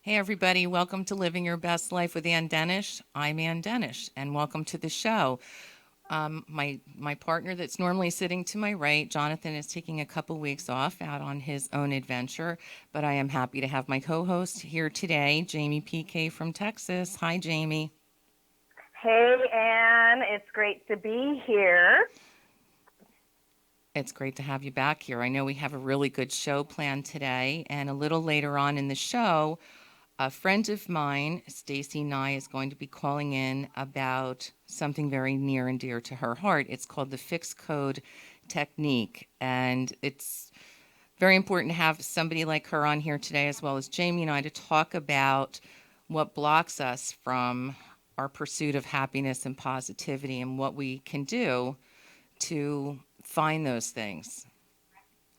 Hey, everybody, welcome to Living Your Best Life with Ann Denish. I'm Ann Denish, and welcome to the show. My partner that's normally sitting to my right, Jonathan, is taking a couple weeks off out on his own adventure, but I am happy to have my co host here today, Jamie PK from Texas. Hi, Jamie. Hey, Anne. It's great to be here. It's great to have you back here. I know we have a really good show planned today, and a little later on in the show, a friend of mine, Stacy Nye, is going to be calling in about something very near and dear to her heart. It's called the fixed code technique, and it's very important to have somebody like her on here today, as well as Jamie and I, to talk about what blocks us from our pursuit of happiness and positivity and what we can do to find those things.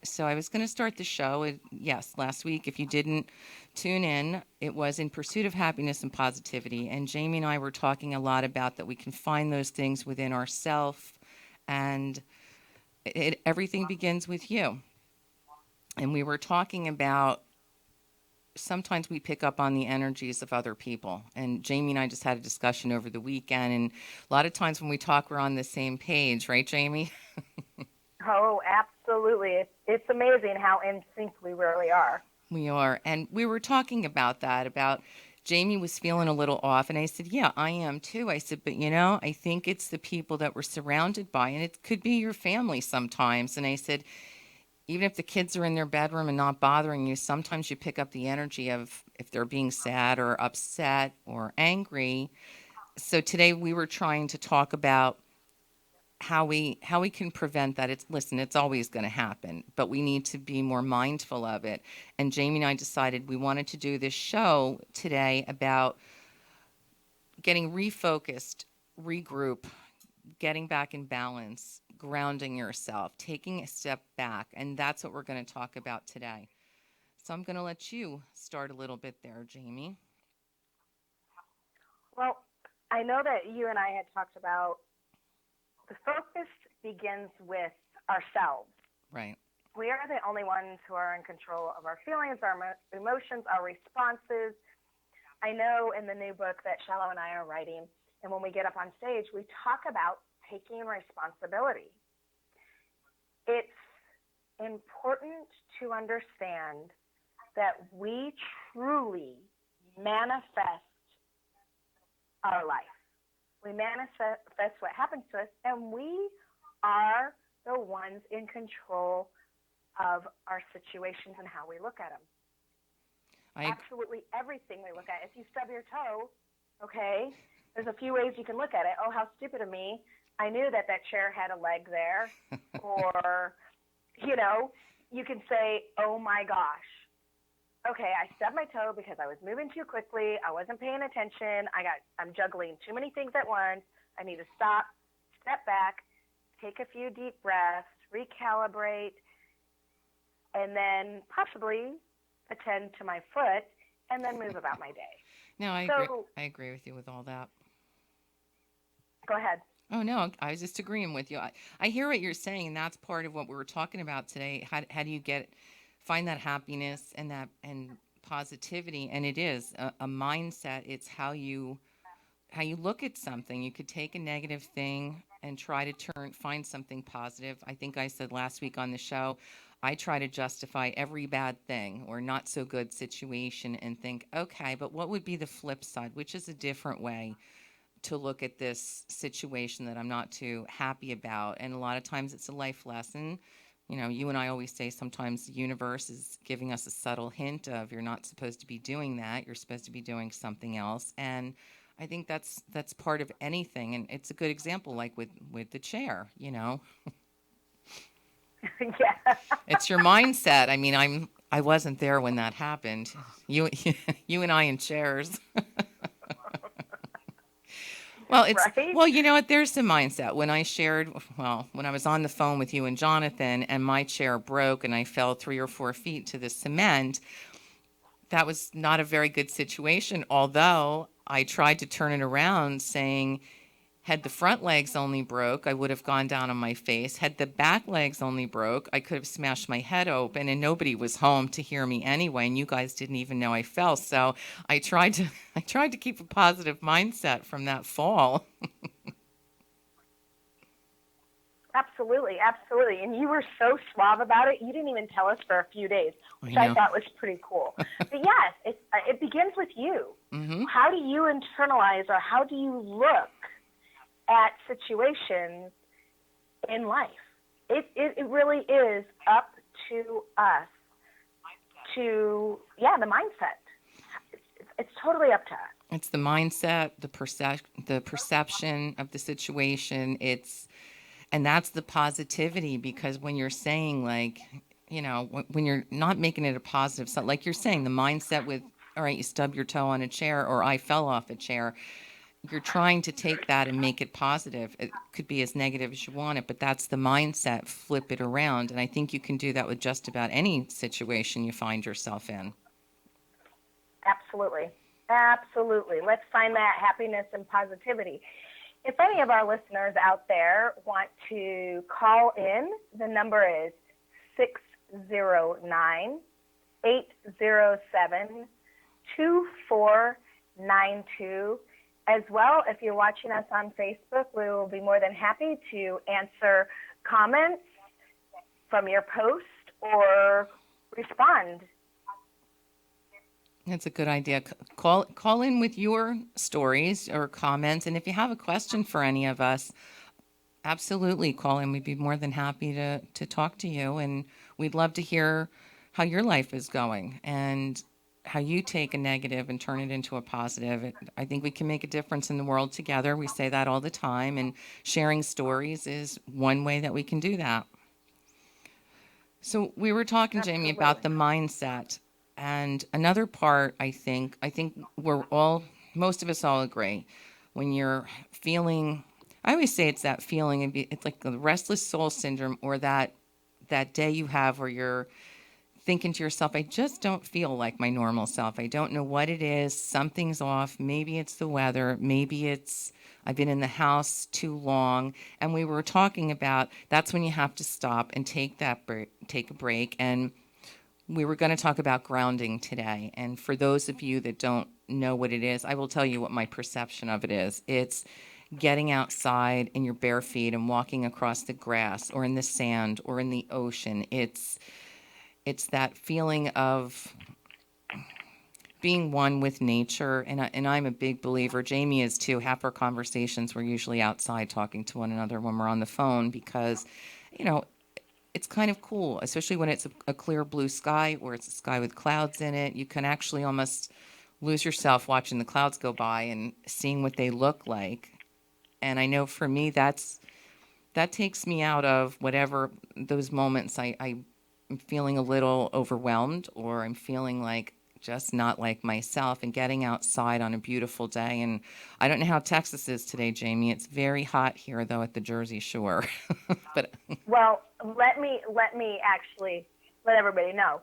So I was going to start the show. Yes, last week, if you didn't tune in, it was In Pursuit of Happiness and Positivity. And Jamie and I were talking a lot about that we can find those things within ourself, and everything begins with you. And we were talking about sometimes we pick up on the energies of other people. And Jamie and I just had a discussion over the weekend. And a lot of times when we talk, we're on the same page, right, Jamie? Oh, absolutely. It's amazing how in sync we really are. We are. And we were talking about that, about Jamie was feeling a little off. And I said, yeah, I am too. I said, but I think it's the people that we're surrounded by. And it could be your family sometimes. And I said, even if the kids are in their bedroom and not bothering you, sometimes you pick up the energy of if they're being sad or upset or angry. So today we were trying to talk about how we can prevent that. It's always going to happen, but we need to be more mindful of it. And Jamie and I decided we wanted to do this show today about getting refocused, regroup, getting back in balance, grounding yourself, taking a step back, and that's what we're going to talk about today. So I'm going to let you start a little bit there, Jamie. Well, I know that you and I had talked about the focus begins with ourselves. Right. We are the only ones who are in control of our feelings, our emotions, our responses. I know in the new book that Shallow and I are writing, and when we get up on stage, we talk about taking responsibility. It's important to understand that we truly manifest our life. We manifest what happens to us, and we are the ones in control of our situations and how we look at them. I Absolutely everything we look at. If you stub your toe, okay, there's a few ways you can look at it. Oh, how stupid of me. I knew that that chair had a leg there. Or, you know, you can say, oh my gosh, okay, I stubbed my toe because I was moving too quickly. I wasn't paying attention. I'm juggling too many things at once. I need to stop, step back, take a few deep breaths, recalibrate, and then possibly attend to my foot and then move about my day. no, I agree. So I agree with you with all that. go ahead. Oh no, I was just agreeing with you. I hear what you're saying, and that's part of what we were talking about today. How do you find that happiness and that and positivity? And it is a mindset. It's how you look at something. You could take a negative thing and try to find something positive. I think I said last week on the show, I try to justify every bad thing or not so good situation and think, okay, but what would be the flip side, which is a different way to look at this situation that I'm not too happy about. And a lot of times it's a life lesson. You and I always say sometimes the universe is giving us a subtle hint of you're not supposed to be doing that. You're supposed to be doing something else. And I think that's part of anything. And it's a good example, like with the chair. Yeah. It's your mindset. I mean, I wasn't there when that happened. You you and I in chairs. Well, Right? you know what? There's the mindset. When I was on the phone with you and Jonathan, and my chair broke, and I fell 3 or 4 feet to the cement. That was not a very good situation. Although I tried to turn it around, saying Had the front legs only broke, I would have gone down on my face. Had the back legs only broke, I could have smashed my head open, and nobody was home to hear me anyway, and you guys didn't even know I fell. So I tried to I tried to keep a positive mindset from that fall. Absolutely, absolutely. And you were so suave about it. You didn't even tell us for a few days, which I I know. thought was pretty cool. But yes, it begins with you. Hmm. How do you internalize, or how do you look at situations in life? It really is up to us to, the mindset. It's totally up to us. It's the mindset, the perception of the situation. And that's the positivity, because when you're saying, like, when you're not making it a positive, so like you're saying, the mindset with, all right, you stub your toe on a chair, or I fell off a chair, you're trying to take that and make it positive. It could be as negative as you want it, but that's the mindset. Flip it around. And I think you can do that with just about any situation you find yourself in. Absolutely. Absolutely. Let's find that happiness and positivity. If any of our listeners out there want to call in, the number is 609 807 2492. As well, if you're watching us on Facebook, we will be more than happy to answer comments from your post or respond. That's a good idea. Call in with your stories or comments, and if you have a question for any of us, absolutely call in. We'd be more than happy to talk to you, and we'd love to hear how your life is going and how you take a negative and turn it into a positive. I think we can make a difference in the world together. We say that all the time, and sharing stories is one way that we can do that. So we were talking, Jamie, about Absolutely. the mindset. And another part, I think most of us all agree, when you're feeling, I always say it's that feeling, it's like the restless soul syndrome, or that day you have where you're thinking to yourself, I just don't feel like my normal self. I don't know what it is. Something's off. Maybe it's the weather. Maybe it's I've been in the house too long. And we were talking about that's when you have to stop and take a break. And we were going to talk about grounding today. And for those of you that don't know what it is, I will tell you what my perception of it is. It's getting outside in your bare feet and walking across the grass or in the sand or in the ocean. It's that feeling of being one with nature, and I'm a big believer. Jamie is too. Half our conversations we're usually outside talking to one another when we're on the phone, because, you know, it's kind of cool, especially when it's a clear blue sky or it's a sky with clouds in it. You can actually almost lose yourself watching the clouds go by and seeing what they look like. And I know for me, that takes me out of whatever those moments I'm feeling a little overwhelmed, or I'm feeling like just not like myself, and getting outside on a beautiful day. And I don't know how Texas is today, Jamie. It's very hot here, though, at the Jersey Shore. But Well, let me actually let everybody know.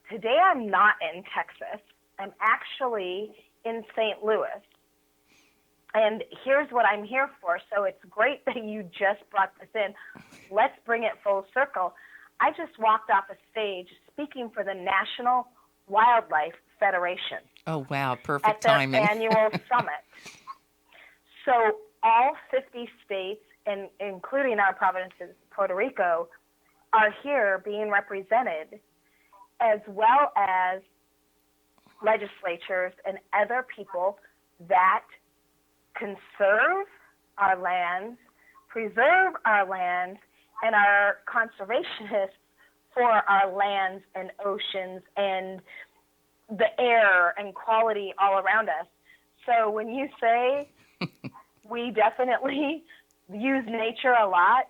Today I'm not in Texas. I'm actually in St. Louis. And here's what I'm here for. So it's great that you just brought this in. Let's bring it full circle. I just walked off a stage speaking for the National Wildlife Federation oh, wow, at perfect their timing. annual summit. So all 50 states, and including our provinces, Puerto Rico, are here being represented, as well as legislatures and other people that conserve our lands, preserve our lands, and are conservationists for our lands and oceans and the air and quality all around us. So when you say we definitely use nature a lot,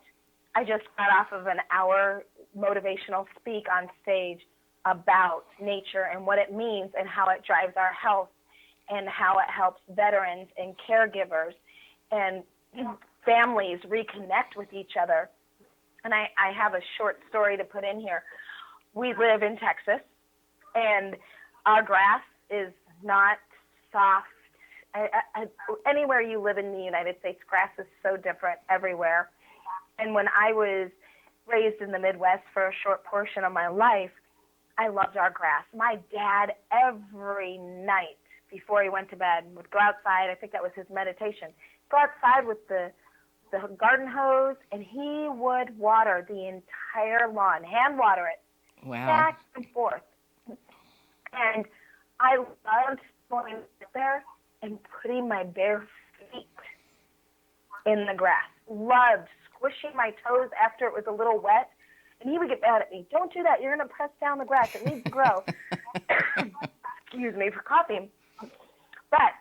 I just got off of an hour motivational speak on stage about nature and what it means and how it drives our health and how it helps veterans and caregivers and families reconnect with each other. And I have a short story to put in here. We live in Texas, and our grass is not soft Anywhere you live in the United States, grass is so different everywhere. And when I was raised in the Midwest for a short portion of my life, I loved our grass. My dad, every night before he went to bed, would go outside. I think that was his meditation. Go outside with the garden hose, and he would water the entire lawn, hand water it, Wow. back and forth. And I loved going there and putting my bare feet in the grass. Loved squishing my toes after it was a little wet. And he would get mad at me. Don't do that. You're going to press down the grass. It needs to grow. Excuse me for coughing. But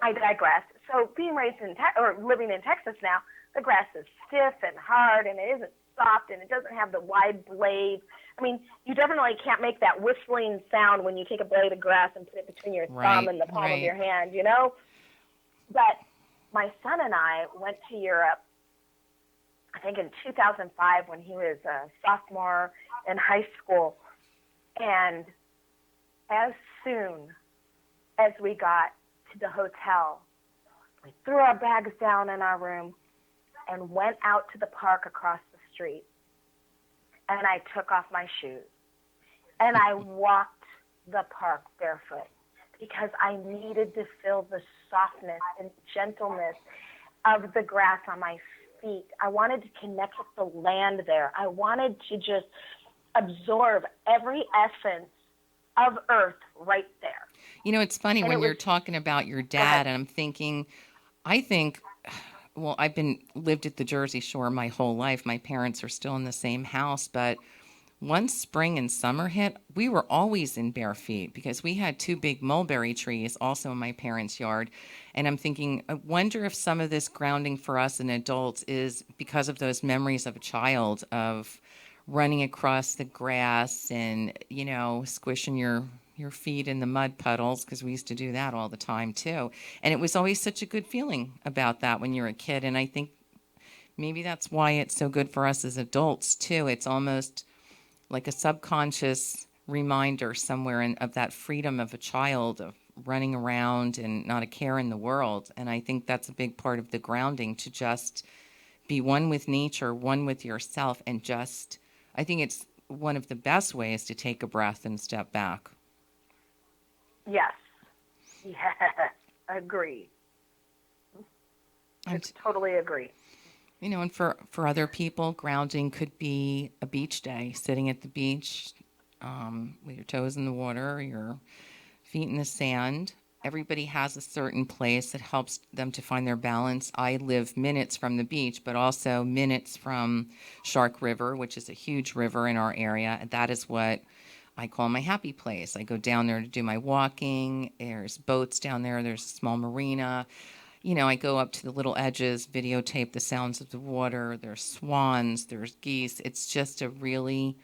I digress. So being raised in or living in Texas now, the grass is stiff and hard, and it isn't soft, and it doesn't have the wide blades. I mean, you definitely can't make that whistling sound when you take a blade of grass and put it between your thumb and the palm of your hand, you know? But my son and I went to Europe, I think in 2005 when he was a sophomore in high school. And as soon as we got to the hotel, we threw our bags down in our room and went out to the park across the street. And I took off my shoes. And I walked the park barefoot because I needed to feel the softness and gentleness of the grass on my feet. I wanted to connect with the land there. I wanted to just absorb every essence of earth right there. You know, it's funny when you're talking about your dad, and I'm thinking, well, I've lived at the Jersey Shore my whole life. My parents are still in the same house, but once spring and summer hit, we were always in bare feet because we had two big mulberry trees also in my parents' yard. And I'm thinking, I wonder if some of this grounding for us and adults is because of those memories of a child of running across the grass and, you know, squishing your feet in the mud puddles, because we used to do that all the time too. And it was always such a good feeling about that when you're a kid. And I think maybe that's why it's so good for us as adults too. It's almost like a subconscious reminder somewhere of that freedom of a child, of running around and not a care in the world. And I think that's a big part of the grounding, to just be one with nature, one with yourself, and just, I think it's one of the best ways to take a breath and step back. Yes. Yes. Agree. I totally agree. You know, and for other people, grounding could be a beach day, sitting at the beach with your toes in the water, your feet in the sand. Everybody has a certain place that helps them to find their balance. I live minutes from the beach, but also minutes from Shark River, which is a huge river in our area. And that is what I call my happy place. I go down there to do my walking. There's boats down there. There's a small marina. You know, I go up to the little edges, videotape the sounds of the water. There's swans, there's geese. It's just a really,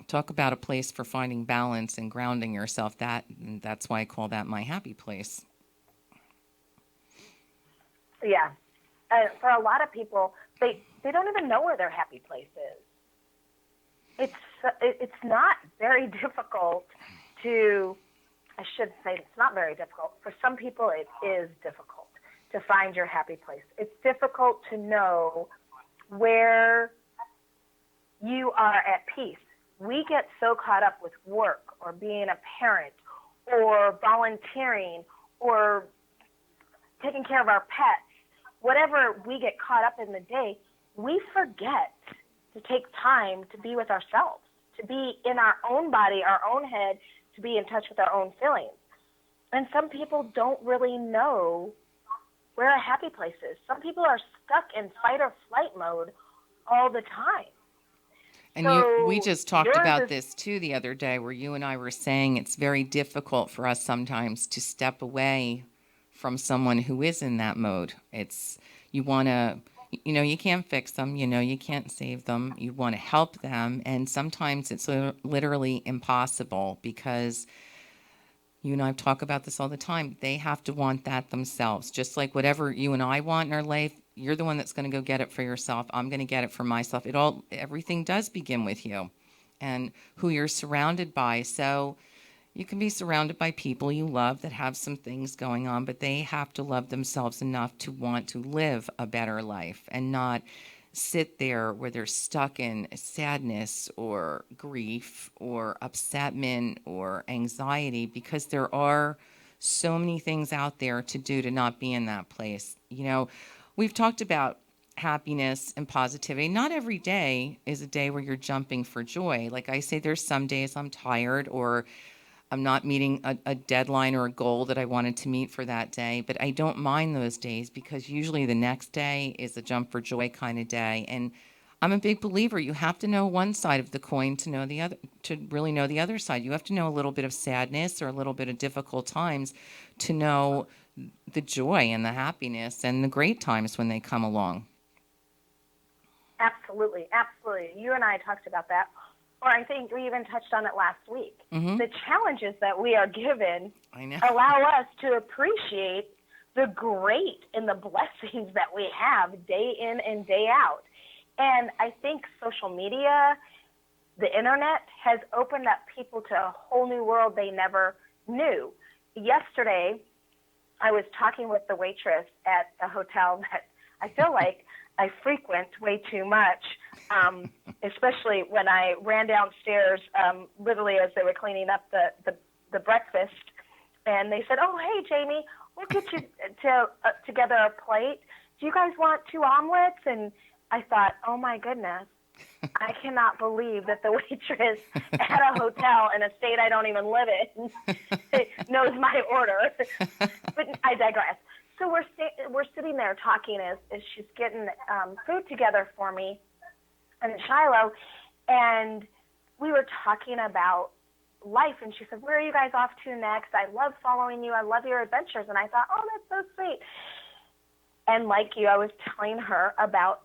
talk about a place for finding balance and grounding yourself. That's why I call that my happy place. Yeah. For a lot of people, they don't even know where their happy place is. It's not very difficult to, I should say it's not very difficult. For some people, it is difficult to find your happy place. It's difficult to know where you are at peace. We get so caught up with work or being a parent or volunteering or taking care of our pets. Whatever we get caught up in the day, we forget to take time to be with ourselves, to be in our own body, our own head, to be in touch with our own feelings. And some people don't really know where a happy place is. Some people are stuck in fight or flight mode all the time. And we just talked about this too the other day, where you and I were saying it's very difficult for us sometimes to step away from someone who is in that mode. You want to, you know, you can't fix them, you know, you can't save them. You want to help them. And sometimes it's literally impossible, because you and I talk about this all the time. They have to want that themselves. Just like whatever you and I want in our life, you're the one that's going to go get it for yourself. I'm going to get it for myself. Everything does begin with you and who you're surrounded by. So, You can be surrounded by people you love that have some things going on, but they have to love themselves enough to want to live a better life and not sit there where they're stuck in sadness or grief or upsetment or anxiety, because there are so many things out there to do to not be in that place. We've talked about happiness and positivity. Not every day is a day where you're jumping for joy. Like I say, there's some days I'm tired or I'm not meeting a deadline or a goal that I wanted to meet for that day, but I don't mind those days because usually the next day is a jump for joy kind of day. And I'm a big believer you have to know one side of the coin to know the other, to really know the other side. You have to know a little bit of sadness or a little bit of difficult times to know the joy and the happiness and the great times when they come along. Absolutely, absolutely. You and I talked about that, or I think we even touched on it last week. Mm-hmm. The challenges that we are given allow us to appreciate the great and the blessings that we have day in and day out. And I think social media, the internet, has opened up people to a whole new world they never knew. Yesterday, I was talking with the waitress at the hotel that I feel like I frequent way too much, especially when I ran downstairs literally as they were cleaning up the breakfast. And they said, "Oh, hey, Jamie, we'll get you together a plate. Do you guys want 2 omelets?" And I thought, oh, my goodness, I cannot believe that the waitress at a hotel in a state I don't even live in knows my order. But I digress. So we're sitting there talking as she's getting food together for me in Shiloh, and we were talking about life, and she said, "Where are you guys off to next? I love following you. I love your adventures." And I thought, oh, that's so sweet. And like you, I was telling her about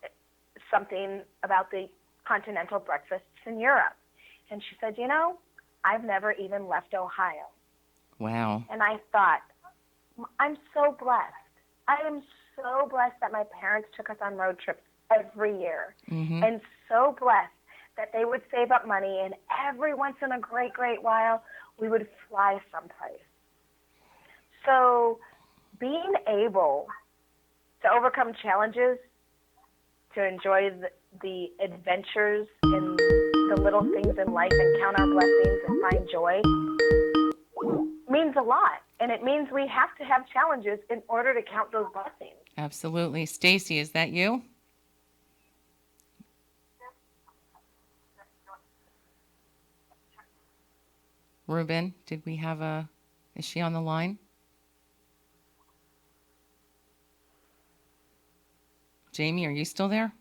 something about the continental breakfasts in Europe. And she said, I've never even left Ohio. Wow. And I thought, I'm so blessed. I am so blessed that my parents took us on road trips every year. Mm-hmm. And so blessed that they would save up money, and every once in a great while, we would fly someplace. So being able to overcome challenges, to enjoy the adventures and the little things in life and count our blessings and find joy means a lot. And it means we have to have challenges in order to count those blessings. Absolutely. Stacy, is that you? Ruben, is she on the line? Jamie, are you still there?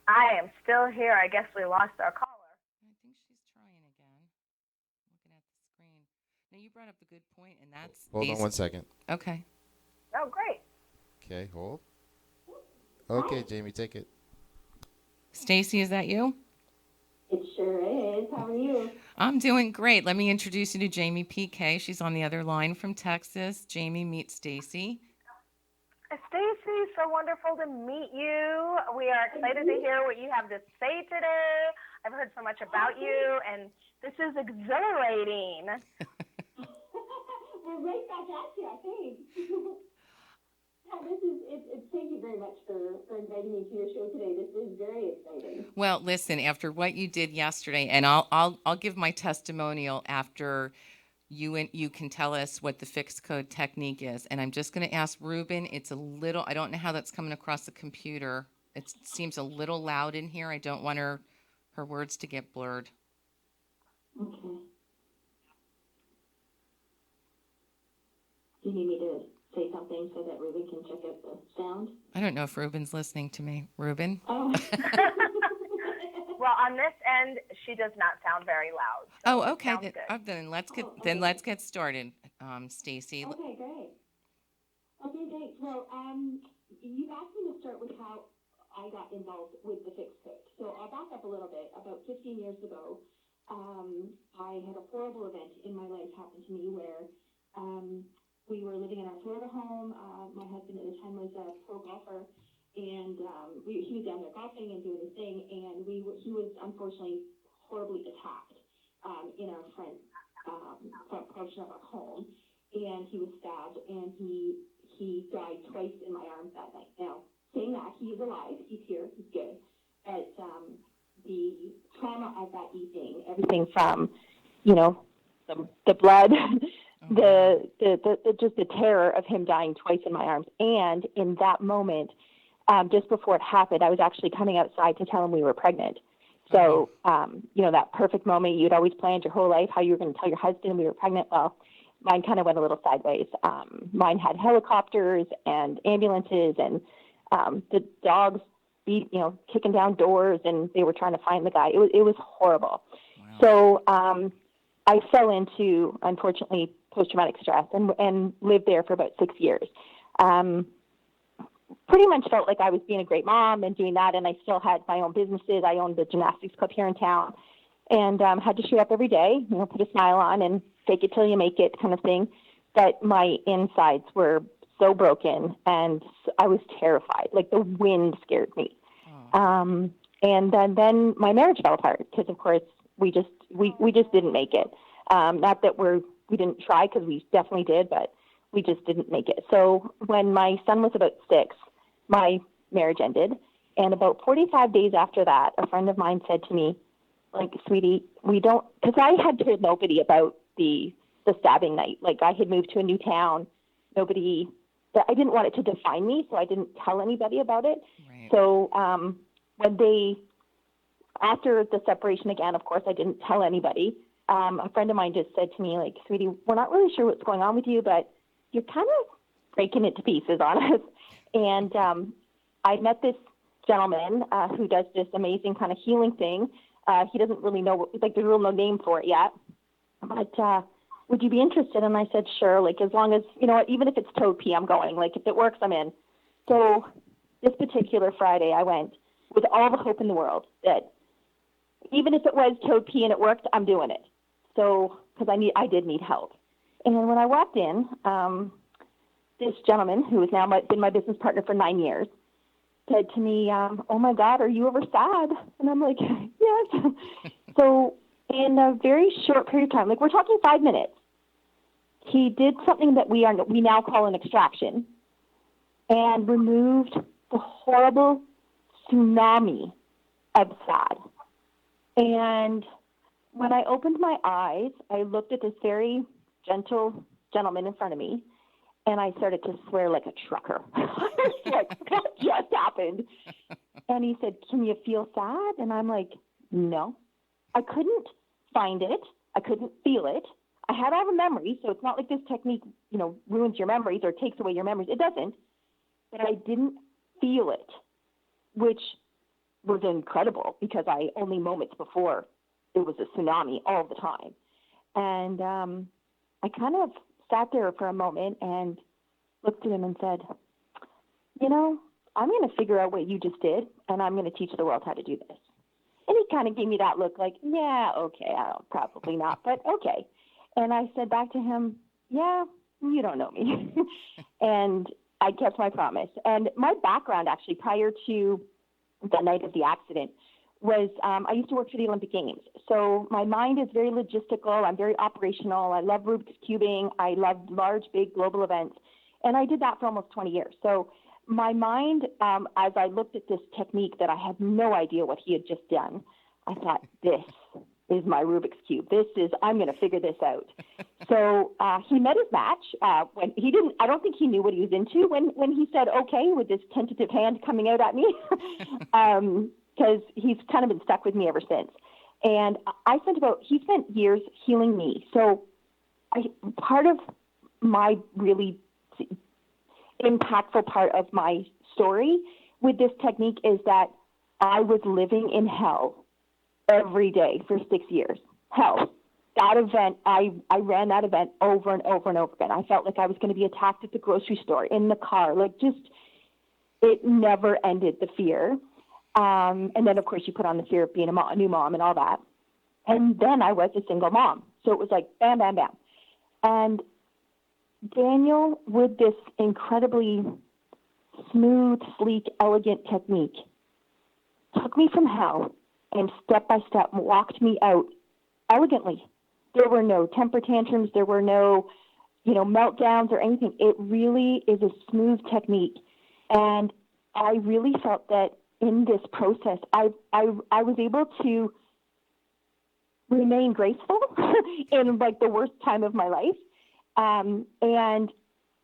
I am still here. I guess we lost our caller. I think she's trying again. Looking at the screen. Now, you brought up a good point, and that's... Hold on 1 second. Okay. Oh, great. Okay, hold. Okay, Jamie, take it. Stacy, is that you? It sure is. How are you? I'm doing great. Let me introduce you to Jamie PK. She's on the other line from Texas. Jamie, meet Stacy. Stacy, so wonderful to meet you. We are excited to hear what you have to say today. I've heard so much about you, and this is exhilarating. We're right back at you, I think. Thank you very much for inviting me to your show today. This is very exciting. Well, listen, after what you did yesterday, and I'll give my testimonial after you can tell us what the fixed code technique is. And I'm just going to ask Ruben, it's a little, I don't know how that's coming across the computer. It seems a little loud in here. I don't want her words to get blurred. Okay. Do you need me to say something so that Ruben can check out the sound? I don't know if Ruben's listening to me. Ruben? Oh. Well, on this end, she does not sound very loud. So oh, okay. Then let's get started, Stacy. Okay, great. Okay, great. Well, you asked me to start with how I got involved with the fixed code. So I'll back up a little bit. About 15 years ago, I had a horrible event in my life happen to me where we were living in our Florida home. My husband at the time was a pro golfer, and he was down there golfing and doing his thing, and he was unfortunately horribly attacked in our front front portion of our home, and he was stabbed, and he died twice in my arms that night. Now, saying that, he's alive, he's here, he's good, but the trauma of that evening, everything from, the blood, the just the terror of him dying twice in my arms, and in that moment, just before it happened, I was actually coming outside to tell him we were pregnant. So, that perfect moment you'd always planned your whole life, how you were going to tell your husband we were pregnant. Well, mine kind of went a little sideways. Mine had helicopters and ambulances and the dogs kicking down doors, and they were trying to find the guy. It was horrible. Wow. So I fell into, unfortunately, post-traumatic stress and lived there for about 6 years. Pretty much felt like I was being a great mom and doing that, and I still had my own businesses. I owned the gymnastics club here in town, and had to show up every day, put a smile on and fake it till you make it kind of thing. But my insides were so broken, and I was terrified. Like the wind scared me. And then my marriage fell apart because, of course, we just didn't make it. Not that we didn't try, because we definitely did, but we just didn't make it. So when my son was about 6, my marriage ended. And about 45 days after that, a friend of mine said to me, like, sweetie, we don't, because I had told nobody about the stabbing night. Like, I had moved to a new town. I didn't want it to define me, so I didn't tell anybody about it. Right. So after the separation again, of course, I didn't tell anybody. A friend of mine just said to me, like, sweetie, we're not really sure what's going on with you, but you're kind of breaking it to pieces on us. And I met this gentleman who does this amazing kind of healing thing. He doesn't really know, there's really no name for it yet. But would you be interested? And I said, sure, like, as long as, even if it's toad pee, I'm going. Like, if it works, I'm in. So this particular Friday, I went with all the hope in the world that even if it was toad pee and it worked, I'm doing it. So, because I did need help. And then when I walked in, this gentleman, who has now been my business partner for 9 years, said to me, oh my God, are you ever sad? And I'm like, yes. So in a very short period of time, like, we're talking 5 minutes, he did something that we now call an extraction, and removed the horrible tsunami of sad. And when I opened my eyes, I looked at this very gentle gentleman in front of me, and I started to swear like a trucker. I was like, what just happened? And he said, can you feel sad? And I'm like, no. I couldn't find it. I couldn't feel it. I had all the memories, so it's not like this technique, ruins your memories or takes away your memories. It doesn't. But I didn't feel it, which was incredible, because only moments before, it was a tsunami all the time. And I kind of sat there for a moment and looked at him and said, I'm going to figure out what you just did, and I'm going to teach the world how to do this. And he kind of gave me that look like, yeah, okay, probably not, but okay. And I said back to him, yeah, you don't know me. And I kept my promise. And my background, actually, prior to the night of the accident, was I used to work for the Olympic Games. So my mind is very logistical. I'm very operational. I love Rubik's Cubing. I love large, big global events. And I did that for almost 20 years. So my mind, as I looked at this technique that I had no idea what he had just done, I thought, this is my Rubik's Cube. I'm going to figure this out. So he met his match when he didn't, I don't think he knew what he was into when he said, okay, with this tentative hand coming out at me. Because he's kind of been stuck with me ever since. And he spent years healing me. So part of my really impactful part of my story with this technique is that I was living in hell every day for 6 years. Hell. That event, I ran that event over and over and over again. I felt like I was going to be attacked at the grocery store, in the car. Like, just, it never ended, the fear. And then, of course, you put on the fear of being a new mom and all that. And then I was a single mom. So it was like bam, bam, bam. And Daniel, with this incredibly smooth, sleek, elegant technique, took me from hell and step by step walked me out elegantly There were no temper tantrums. There were no, meltdowns or anything. It really is a smooth technique. And I really felt that in this process, I was able to remain graceful in like the worst time of my life. And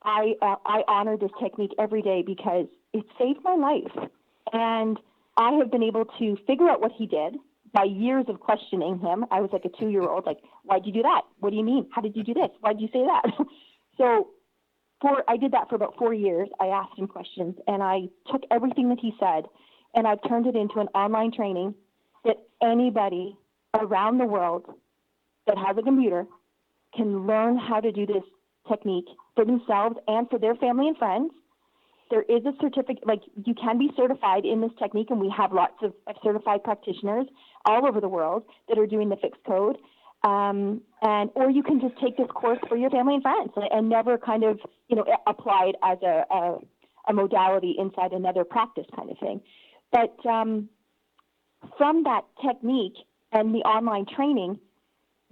I honor this technique every day because it saved my life. And I have been able to figure out what he did by years of questioning him. I was like a 2-year-old, like, why'd you do that? What do you mean? How did you do this? Why'd you say that? So I did that for about 4 years. I asked him questions, and I took everything that he said, and I've turned it into an online training that anybody around the world that has a computer can learn how to do this technique for themselves and for their family and friends. There is a certificate, like you can be certified in this technique, and we have lots of certified practitioners all over the world that are doing the fixed code. Or you can just take this course for your family and friends and never kind of, apply it as a modality inside another practice kind of thing. But from that technique and the online training,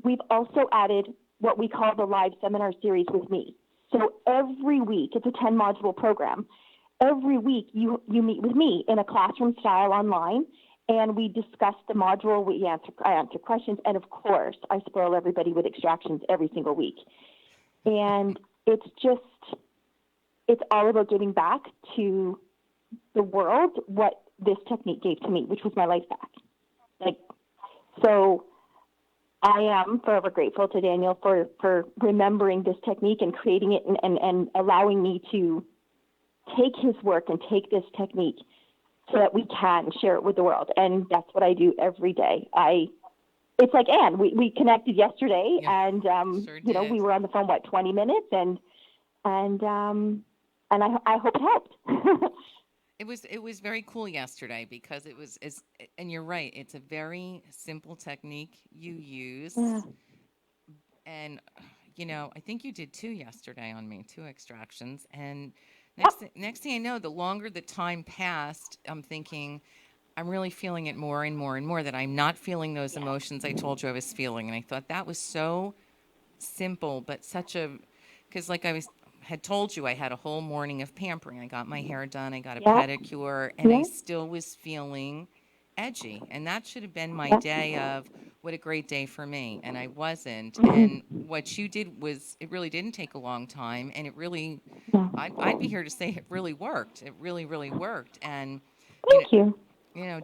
we've also added what we call the live seminar series with me. So every week, it's a 10-module program. Every week, you meet with me in a classroom style online, and we discuss the module. I answer questions, and of course, I spoil everybody with extractions every single week. And it's all about giving back to the world what this technique gave to me, which was my life back. So I am forever grateful to Daniel for remembering this technique and creating it and allowing me to take his work and take this technique so that we can share it with the world. And that's what I do every day. It's like Anne, we connected yesterday, and sure we were on the phone 20 minutes, and I hope it helped. It was very cool yesterday because and you're right, it's a very simple technique you use. Yeah. And I think you did 2 yesterday on me, 2 extractions. And next thing I know, the longer the time passed, I'm thinking I'm really feeling it more and more and more, that I'm not feeling those emotions I told you I was feeling. And I thought that was so simple, but because like had told you, I had a whole morning of pampering. I got my hair done, I got a pedicure, and I still was feeling edgy. And that should have been my day of what a great day for me. And I wasn't. And what you did it really didn't take a long time. And it really, I'd be here to say it really worked. It really, really worked. And Thank you.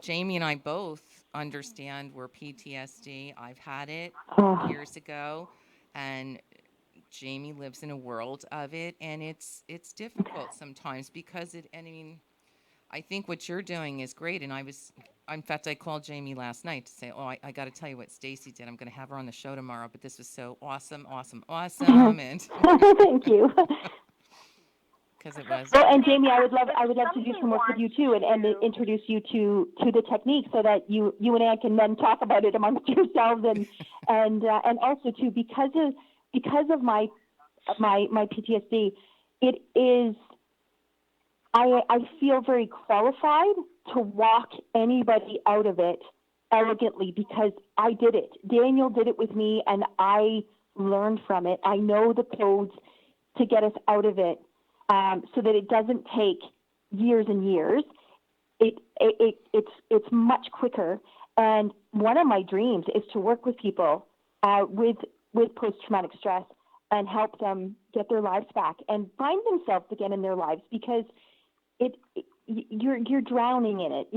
Jamie and I both understand we're PTSD. I've had it years ago. And Jamie lives in a world of it, and it's difficult sometimes because I think what you're doing is great. And in fact, I called Jamie last night to say, I got to tell you what Stacy did. I'm going to have her on the show tomorrow, but this was so awesome. And thank you. Because it was. Well, and Jamie, I would love to do some work with you too, and introduce you to the technique so that you and Anne can then talk about it amongst yourselves, and also too because of my PTSD, it is I feel very qualified to walk anybody out of it elegantly because I did it. Daniel did it with me, and I learned from it. I know the codes to get us out of it, so that it doesn't take years and years. It's much quicker. And one of my dreams is to work with people with post-traumatic stress and help them get their lives back and find themselves again in their lives, because you're drowning in it.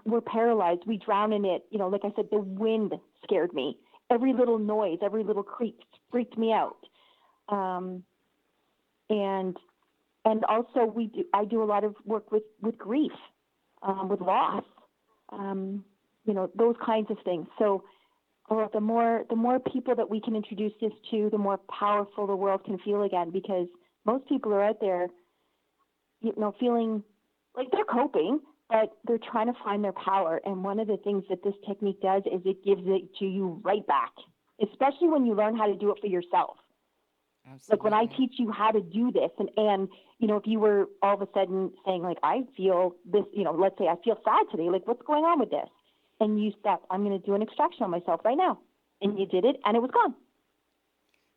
We're paralyzed. We drown in it. Like I said, the wind scared me. Every little noise, every little creak freaked me out. And also I do a lot of work with grief, with loss, those kinds of things. So the more people that we can introduce this to, the more powerful the world can feel again, because most people are out there, feeling like they're coping, but they're trying to find their power. And one of the things that this technique does is it gives it to you right back, especially when you learn how to do it for yourself. Absolutely. Like when I teach you how to do this, and if you were all of a sudden saying, like, I feel this, let's say I feel sad today, like, what's going on with this? And you stop, I'm going to do an extraction on myself right now. and you did it, and it was gone.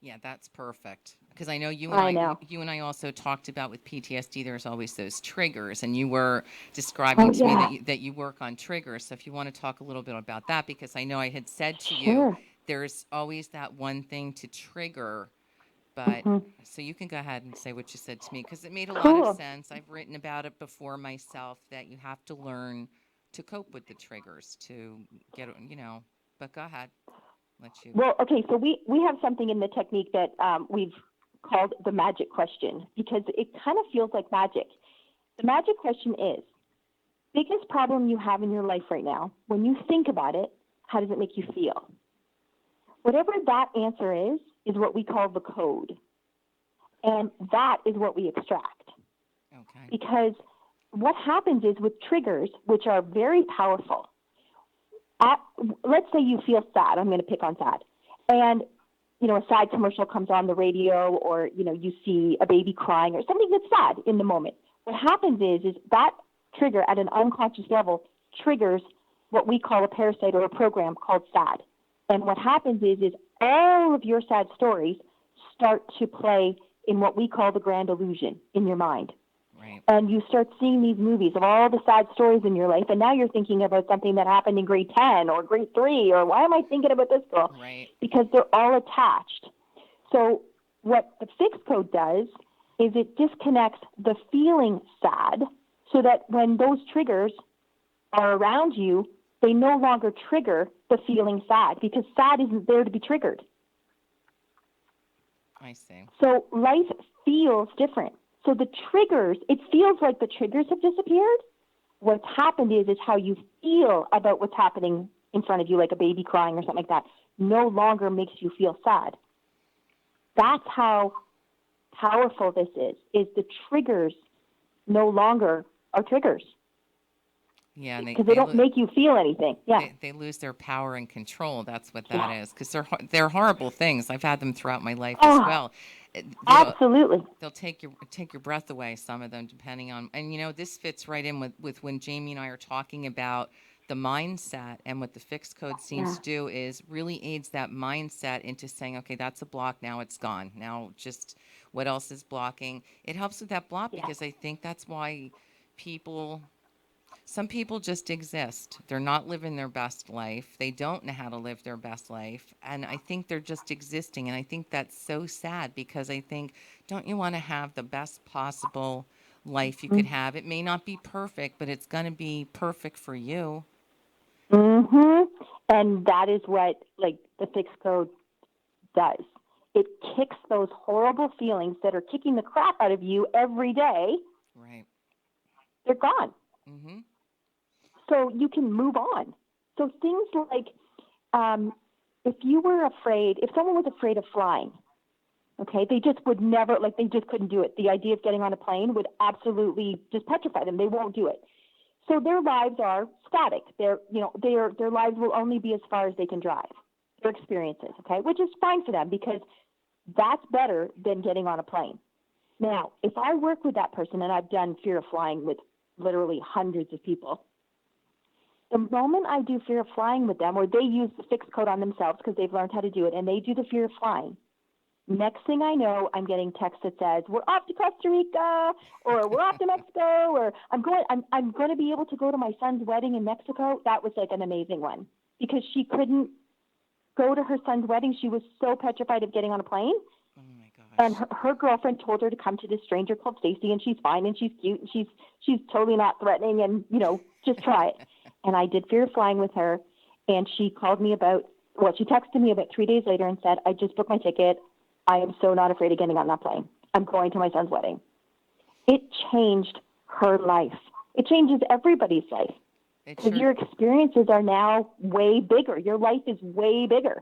Yeah, that's perfect. Because I know I know. you and I also talked about with PTSD. There's always those triggers, and you were Oh, describing to me yeah. that you work on triggers. So if you want to talk a little bit about that, because I know I had said to you, Sure. there's always that one thing to trigger. But Hmm. so you can go ahead and say what you said to me, because it made a lot of Cool. sense. I've written about it before myself, that you have to learn to cope with the triggers to get, but go ahead. Let you. Well, okay, so we have something in the technique that we've called the magic question because it kind of feels like magic. The magic question is, biggest problem you have in your life right now, when you think about it, how does it make you feel? Whatever that answer is what we call the code. And that is what we extract. Okay. Because what happens is with triggers, which are very powerful, let's say you feel sad. I'm going to pick on sad. And, a sad commercial comes on the radio, or, you see a baby crying or something that's sad in the moment. What happens is that trigger at an unconscious level triggers what we call a parasite or a program called sad. And what happens is all of your sad stories start to play in what we call the grand illusion in your mind. Right. And you start seeing these movies of all the sad stories in your life, and now you're thinking about something that happened in grade 10 or grade 3, or why am I thinking about this girl? Right. Because they're all attached. So what the fixed code does is it disconnects the feeling sad so that when those triggers are around you, they no longer trigger the feeling sad because sad isn't there to be triggered. I see. So life feels different. So the triggers, it feels like the triggers have disappeared. What's happened is how you feel about what's happening in front of you, like a baby crying or something like that, no longer makes you feel sad. That's how powerful this is the triggers no longer are triggers. Yeah, and Because they don't make you feel anything. Yeah. they lose their power and control. That's what that Yeah. is. Because they're horrible things. I've had them throughout my life as Oh, well. absolutely. They'll take your breath away. Some of them, depending on, and this fits right in with when Jamie and I are talking about the mindset, and what the fixed code seems Yeah. to do is really aids that mindset into saying, okay, that's a block. Now it's gone. Now just what else is blocking? It helps with that block, Yeah. because I think that's why some people just exist. They're not living their best life. They don't know how to live their best life. And I think they're just existing. And I think that's so sad, because I think, don't you want to have the best possible life you could have? It may not be perfect, but it's going to be perfect for you. Mm-hmm. And that is what, the fixed code does. It kicks those horrible feelings that are kicking the crap out of you every day. Right. They're gone. Mm-hmm. So you can move on. So things like if someone was afraid of flying, okay, they just would never, they just couldn't do it. The idea of getting on a plane would absolutely just petrify them. They won't do it. So their lives are static. Their lives will only be as far as they can drive. Their experiences, okay, which is fine for them because that's better than getting on a plane. Now, if I work with that person, and I've done fear of flying with literally hundreds of people, the moment I do fear of flying with them, or they use the fixed code on themselves because they've learned how to do it, and they do the fear of flying, next thing I know, I'm getting text that says, "We're off to Costa Rica," or "We're off to Mexico," or I'm going to be able to go to my son's wedding in Mexico. That was like an amazing one because she couldn't go to her son's wedding. She was so petrified of getting on a plane. Oh my gosh. And her girlfriend told her to come to this stranger called Stacy, and she's fine, and she's cute, and she's totally not threatening, and just try it. And I did fear of flying with her, and she called me she texted me about 3 days later and said, "I just booked my ticket. I am so not afraid of getting on that plane. I'm going to my son's wedding." It changed her life. It changes everybody's life. Because your experiences are now way bigger. Your life is way bigger.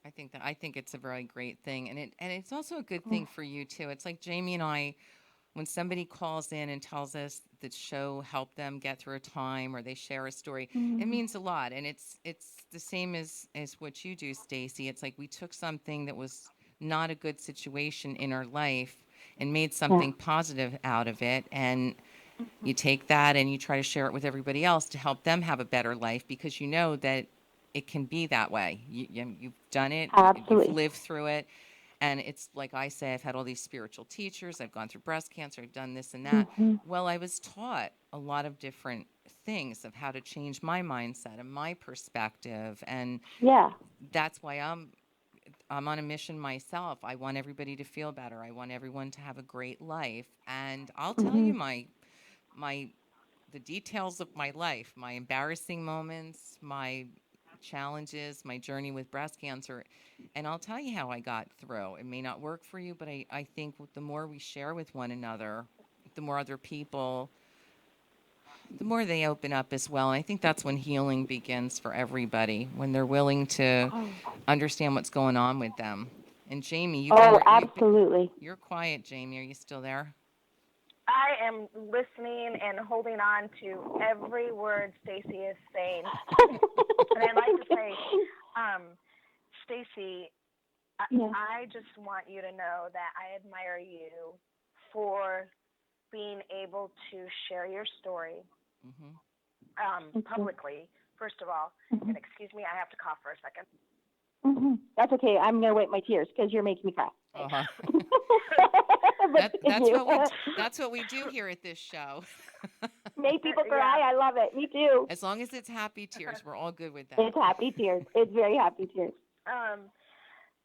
I think it's a very great thing, and it's also a good thing for you too. It's like Jamie and I, when somebody calls in and tells us that show helped them get through a time, or they share a story, it means a lot. And it's the same as what you do, Stacy. It's like we took something that was not a good situation in our life and made something positive out of it, and you take that and you try to share it with everybody else to help them have a better life, because you know that it can be that way. You've done it, you've Absolutely. lived through it. And it's like I say, I've had all these spiritual teachers, I've gone through breast cancer, I've done this and that. Hmm. Well, I was taught a lot of different things of how to change my mindset and my perspective. And Yeah. that's why I'm on a mission myself. I want everybody to feel better. I want everyone to have a great life. And I'll tell Hmm. you my the details of my life, my embarrassing moments, my challenges, my journey with breast cancer, and I'll tell you how I got through. It may not work for you, but I think the more we share with one another, the more other people, the more they open up as well. And I think that's when healing begins for everybody, when they're willing to Oh, understand what's going on with them. And Jamie, oh, absolutely. you're quiet, Jamie. Are you still there? I am listening and holding on to every word Stacy is saying. And I'd like to say, Stacy, Yeah. I just want you to know that I admire you for being able to share your story you. publicly, first of all. Mhm. And excuse me, I have to cough for a second. That's okay. I'm gonna wipe my tears because you're making me cry. Uh-huh. But thank you. That's what we do here at this show. Make people Yeah. cry. I love it. Me too. As long as it's happy tears, we're all good with that. It's happy tears. It's very happy tears.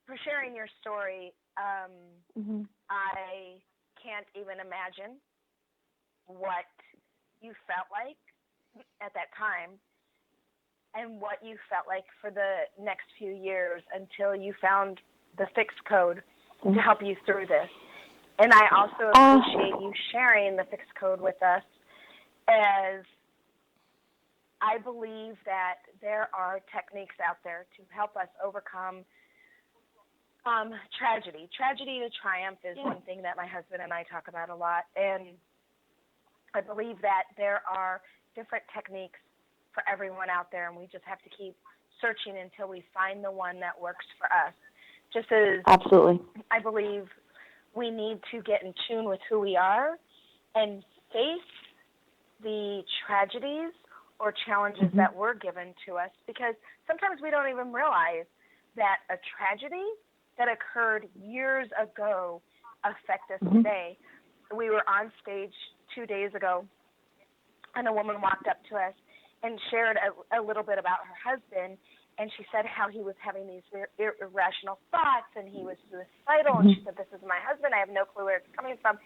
For sharing your story, Hmm. I can't even imagine what you felt like at that time and what you felt like for the next few years until you found the fix code to help you through this. And I also appreciate you sharing the fix code with us, as I believe that there are techniques out there to help us overcome tragedy. Tragedy to triumph is one thing that my husband and I talk about a lot. And I believe that there are different techniques for everyone out there, and we just have to keep searching until we find the one that works for us. Just as Absolutely. I believe we need to get in tune with who we are and face the tragedies or challenges that were given to us, because sometimes we don't even realize that a tragedy that occurred years ago affect us today. We were on stage 2 days ago, and a woman walked up to us and shared a little bit about her husband, and she said how he was having these irrational thoughts and he was suicidal, and she said, this is my husband, I have no clue where it's coming from.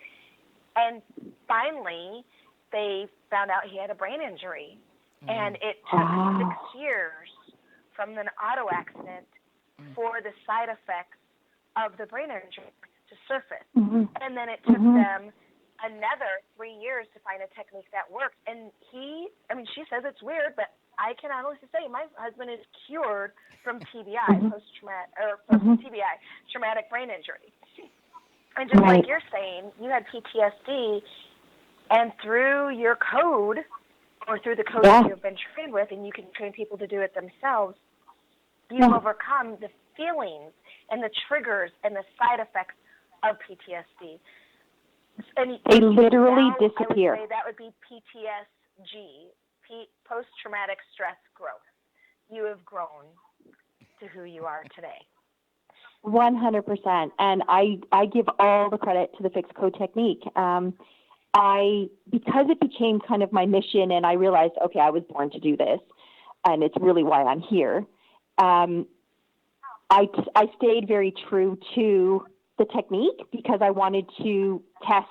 And finally, they found out he had a brain injury, and it took 6 years from an auto accident for the side effects of the brain injury to surface. And then it took them another 3 years to find a technique that worked. And she says it's weird, but I can honestly say my husband is cured from TBI, TBI, traumatic brain injury. And just like you're saying, you had PTSD, and through your code, or through the code that you've been trained with, and you can train people to do it themselves, you've overcome the feelings and the triggers and the side effects of PTSD. And they literally disappear. I would say that would be PTSG, post-traumatic stress growth. You have grown to who you are today. 100%. And I give all the credit to the fixed code technique. Because it became kind of my mission, and I realized, okay, I was born to do this, and it's really why I'm here. I stayed very true to the technique because I wanted to test.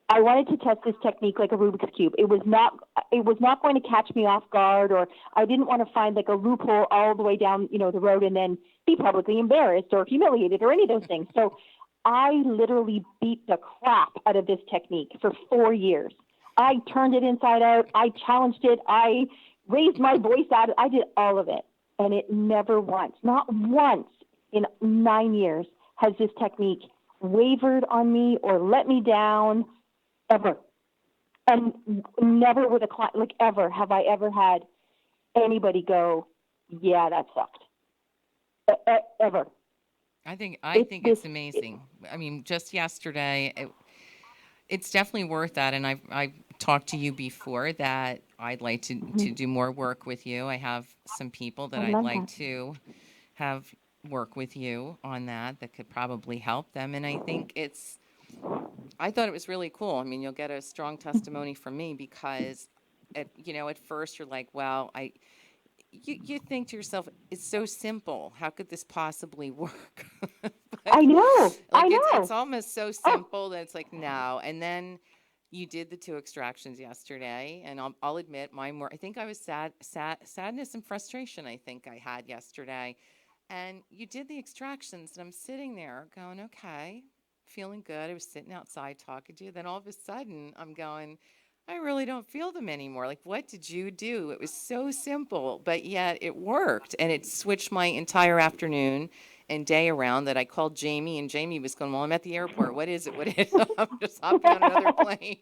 I wanted to test this technique like a Rubik's Cube. It was not going to catch me off guard, or I didn't want to find like a loophole all the way down, the road and then be publicly embarrassed or humiliated or any of those things. So I literally beat the crap out of this technique for 4 years. I turned it inside out. I challenged it. I raised my voice at it. I did all of it. And it never once, not once in 9 years has this technique wavered on me or let me down, ever. And never with a client, like ever, have I ever had anybody go, yeah, that sucked. Ever. I think it's amazing. I mean, just yesterday, it's definitely worth that. And I've talked to you before that I'd like to do more work with you. I have some people that I I'd love like that. to have work with you on that could probably help them. And I thought it was really cool. I mean, you'll get a strong testimony from me because at first you're like, well, you think to yourself, it's so simple. How could this possibly work? But I know. I like it's know. almost so Oh, simple that it's like no. And then you did the two extractions yesterday, and I'll admit mine were. I think I was sadness and frustration. I think I had yesterday, and you did the extractions, and I'm sitting there going, okay, feeling good. I was sitting outside talking to you. Then all of a sudden, I'm going, I really don't feel them anymore. Like, what did you do? It was so simple, but yet it worked, and it switched my entire afternoon and day around. That I called Jamie, and Jamie was going, well, I'm at the airport. What is it? What is it? I'm just hopping on another plane.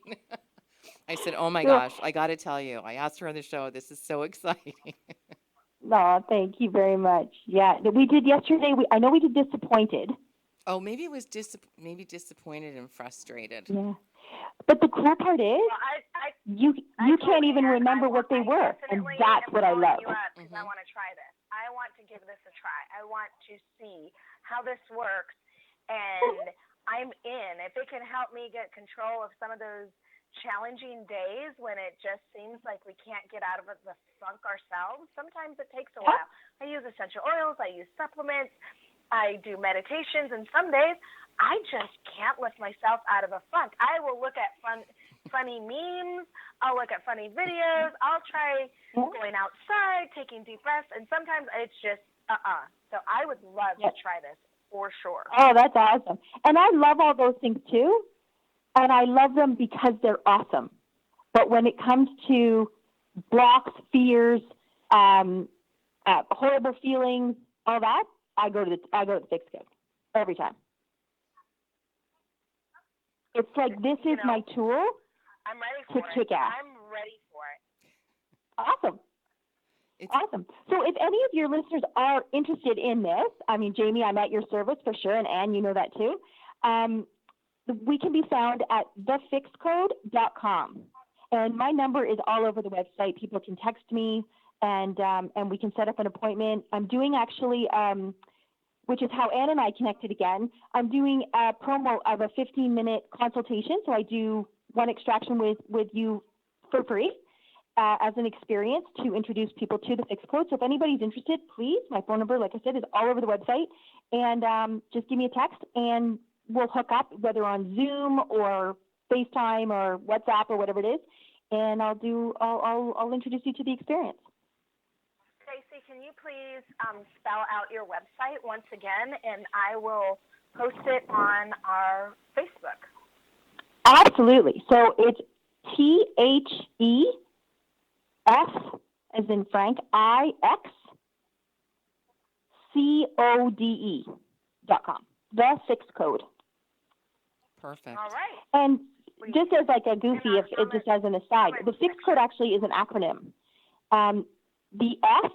I said, oh my well, gosh, I got to tell you, I asked her on the show. This is so exciting. no, thank you very much. Yeah, we did yesterday. I know we did disappointed. Oh, maybe it was maybe disappointed and frustrated. Yeah. But the cool part is Well, you I you told can't even Ann remember what they I were, and definitely that's am what I calling love. you up because I Hmm. want to try this. I want to give this a try. I want to see how this works, and I'm in. If it can help me get control of some of those challenging days when it just seems like we can't get out of the funk ourselves, sometimes it takes a while. I use essential oils. I use supplements. I do meditations, and some days I just can't lift myself out of a funk. I will look at funny memes. I'll look at funny videos. I'll try going outside, taking deep breaths, and sometimes it's just So I would love to try this for sure. Oh, that's awesome. And I love all those things too. And I love them because they're awesome. But when it comes to blocks, fears, horrible feelings, all that, I go to the fix kit every time. It's like this is my tool I'm ready to for it. kick ass. I'm ready for it. Awesome. Awesome. So if any of your listeners are interested in this, I mean, Jamie, I'm at your service for sure, and Anne, you know that too. We can be found at thefixcode.com. And my number is all over the website. People can text me, and we can set up an appointment. I'm doing actually, which is how Anne and I connected again. I'm doing a promo of a 15-minute consultation. So I do one extraction with you for free as an experience to introduce people to the Fix Code. So if anybody's interested, please, my phone number, like I said, is all over the website. And just give me a text, and we'll hook up, whether on Zoom or FaceTime or WhatsApp or whatever it is, and I'll introduce you to the experience. Stacy, can you please spell out your website once again, and I will post it on our Facebook. Absolutely. So it's THEF as in Frank IXCODE.com. The Fix Code. Perfect. All right. And just as like a goofy, if it just as an aside, the Fix Code actually is an acronym. The F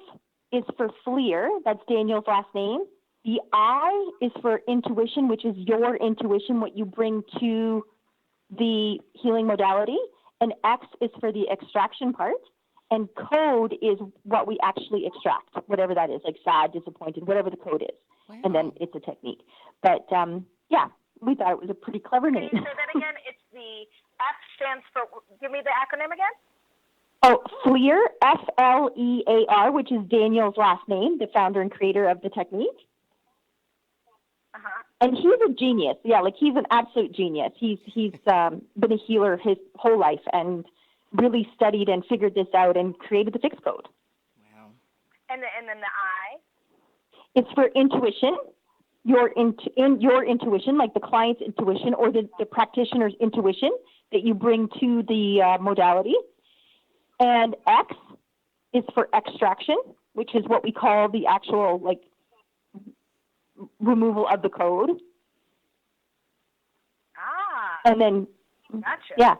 is for FLIR, that's Daniel's last name. The I is for intuition, which is your intuition, what you bring to the healing modality. And X is for the extraction part. And code is what we actually extract, whatever that is, like sad, disappointed, whatever the code is. Wow. And then it's a technique. But yeah, we thought it was a pretty clever name. Can you say that again? It's the F stands for, give me the acronym again. Oh, FLEAR, FLEAR, which is Daniel's last name, the founder and creator of the technique. Uh-huh. And he's a genius. Yeah, like he's an absolute genius. He's been a healer his whole life and really studied and figured this out and created the Fix Code. Wow. And then the I? It's for intuition, your intuition, like the client's intuition or the practitioner's intuition that you bring to the modality. And X is for extraction, which is what we call the actual like removal of the code. Ah. And then, Gotcha. yeah.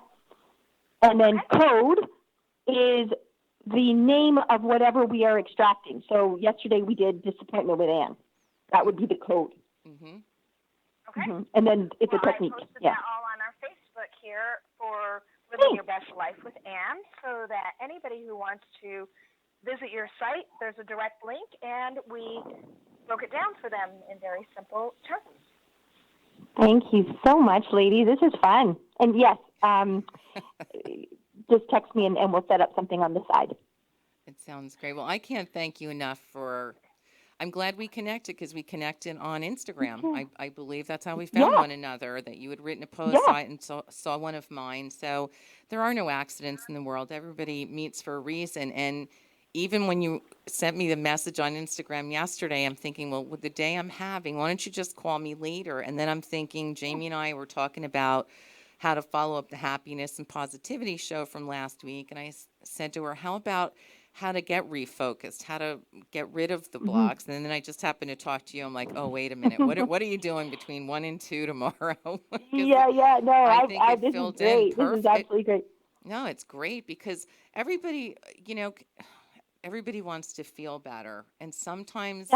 And then code is the name of whatever we are extracting. So yesterday we did disappointment with Anne. That would be the code. Mm-hmm. Okay. Mm-hmm. And then it's a technique. I posted Yeah. that all on our Facebook here for Living Your Best Life with Anne, so that anybody who wants to visit your site, there's a direct link, and we broke it down for them in very simple terms. Thank you so much, lady. This is fun. And yes, just text me and we'll set up something on the side. It sounds great. Well, I can't thank you enough for. I'm glad we connected because we connected on Instagram. I believe that's how we found one another, that you had written a post and saw one of mine. So there are no accidents in the world. Everybody meets for a reason. And even when you sent me the message on Instagram yesterday, I'm thinking, well, with the day I'm having, why don't you just call me later? And then I'm thinking, Jamie and I were talking about how to follow up the happiness and positivity show from last week. And I said to her, how about how to get refocused, how to get rid of the blocks. And then I just happened to talk to you. I'm like, oh, wait a minute. What are you doing between 1 and 2 tomorrow? No, I think it this filled is great. in perfect. This is absolutely great. No, it's great because everybody, everybody wants to feel better. And sometimes,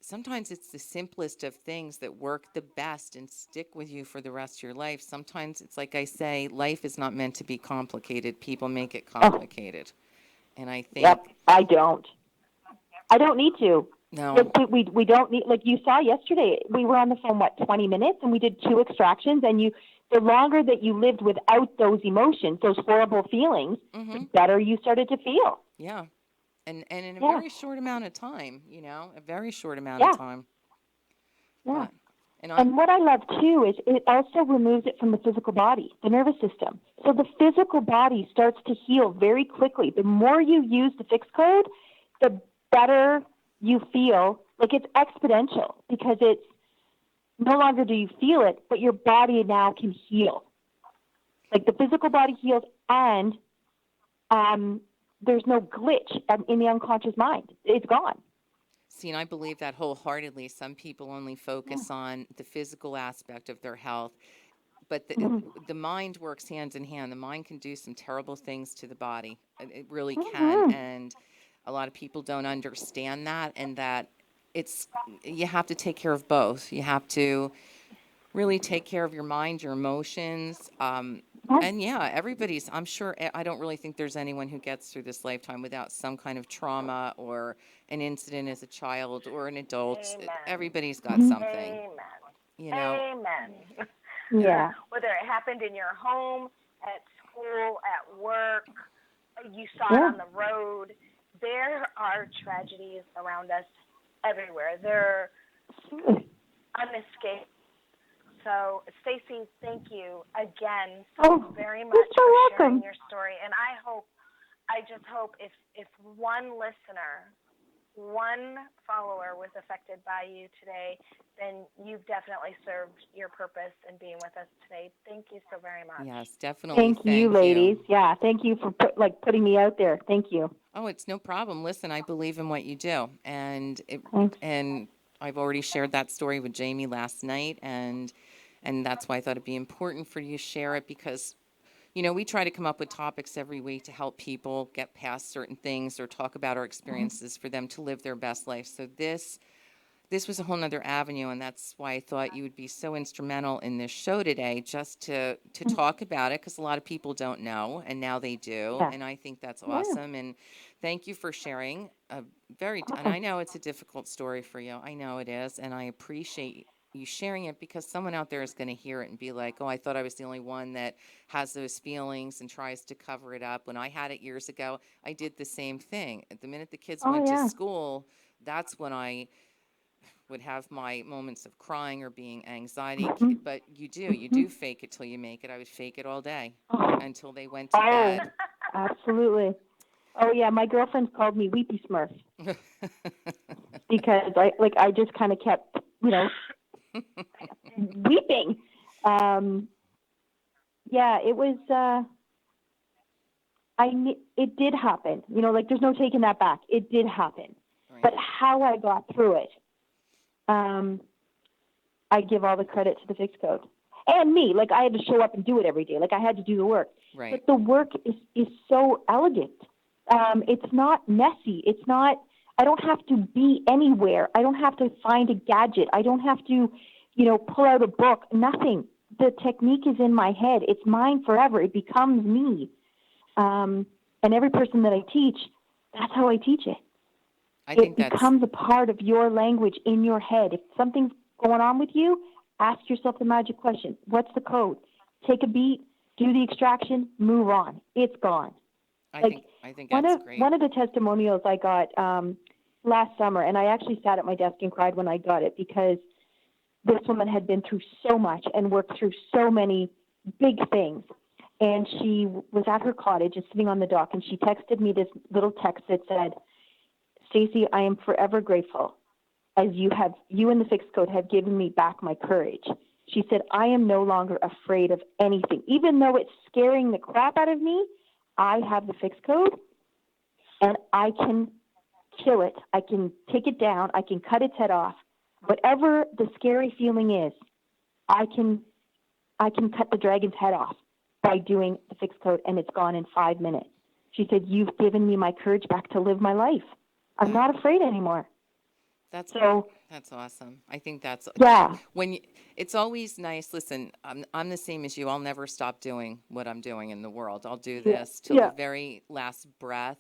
sometimes it's the simplest of things that work the best and stick with you for the rest of your life. Sometimes it's like I say, life is not meant to be complicated. People make it complicated. And I think I don't need to. No. Like, we don't need, like you saw yesterday, we were on the phone, 20 minutes, and we did 2 extractions, and the longer that you lived without those emotions, those horrible feelings, the better you started to feel. Yeah. And in a very short amount of time, a very short amount of time. Yeah. But, and what I love, too, is it also removes it from the physical body, the nervous system. So the physical body starts to heal very quickly. The more you use the fixed code, the better you feel. Like, it's exponential because it's no longer do you feel it, but your body now can heal. Like, the physical body heals, and there's no glitch in the unconscious mind. It's gone. See, and I believe that wholeheartedly. Some people only focus on the physical aspect of their health, but the mind works hand in hand. The mind can do some terrible things to the body. It really can, and a lot of people don't understand that, and that you have to take care of both. You have to really take care of your mind, your emotions, and everybody's, I'm sure, I don't really think there's anyone who gets through this lifetime without some kind of trauma or an incident as a child or an adult. Amen. Everybody's got something. Amen. Amen. Yeah. Whether it happened in your home, at school, at work, you saw it on the road, there are tragedies around us everywhere. They're unescapable. So, Stacy, thank you again so very much for sharing your story. And I just hope if one listener, one follower was affected by you today, then you've definitely served your purpose in being with us today. Thank you so very much. Yes, definitely. Thank you, ladies. Yeah, thank you for putting me out there. Thank you. Oh, it's no problem. Listen, I believe in what you do, and I've already shared that story with Jamie last night, and that's why I thought it'd be important for you to share it because, we try to come up with topics every week to help people get past certain things or talk about our experiences for them to live their best life. So this was a whole nother avenue, and that's why I thought you would be so instrumental in this show today, just to talk about it, because a lot of people don't know, and now they do, and I think that's awesome. And thank you for sharing and I know it's a difficult story for you. I know it is, and I appreciate you sharing it because someone out there is going to hear it and be like, oh, I thought I was the only one that has those feelings and tries to cover it up. When I had it years ago, I did the same thing. At the minute the kids went to school, that's when I would have my moments of crying or being anxiety. But you do fake it till you make it. I would fake it all day until they went to bed. Absolutely. Oh yeah, my girlfriend called me Weepy Smurf because I just kind of kept, weeping. It was. It did happen. There's no taking that back. It did happen. Right. But how I got through it, I give all the credit to the fixed code and me. I had to show up and do it every day. I had to do the work. Right. But the work is so elegant. It's not messy. It's not. I don't have to be anywhere. I don't have to find a gadget. I don't have to, pull out a book. Nothing. the technique is in my head. It's mine forever. It becomes me. And every person that I teach, that's how I teach it. I think It becomes a part of your language in your head. If something's going on with you, ask yourself the magic question. What's the code? Take a beat, do the extraction, move on. It's gone. I Like, think one that's of great. one of the testimonials I got last summer, and I actually sat at my desk and cried when I got it, because this woman had been through so much and worked through so many big things. And she was at her cottage and sitting on the dock, and she texted me this little text that said, "Stacy, I am forever grateful, as you and the Fixed Code have given me back my courage." She said, "I am no longer afraid of anything. Even though it's scaring the crap out of me, I have the Fixed Code, and I can kill it. I can take it down. I can cut its head off. Whatever the scary feeling is, I can cut the dragon's head off by doing the Fixed Code, and it's gone in 5 minutes." She said, "You've given me my courage back to live my life. I'm not afraid anymore." That's So, That's awesome. I think that's yeah. it's always nice. Listen, I'm the same as you. I'll never stop doing what I'm doing in the world. I'll do this till Yeah. the very last breath.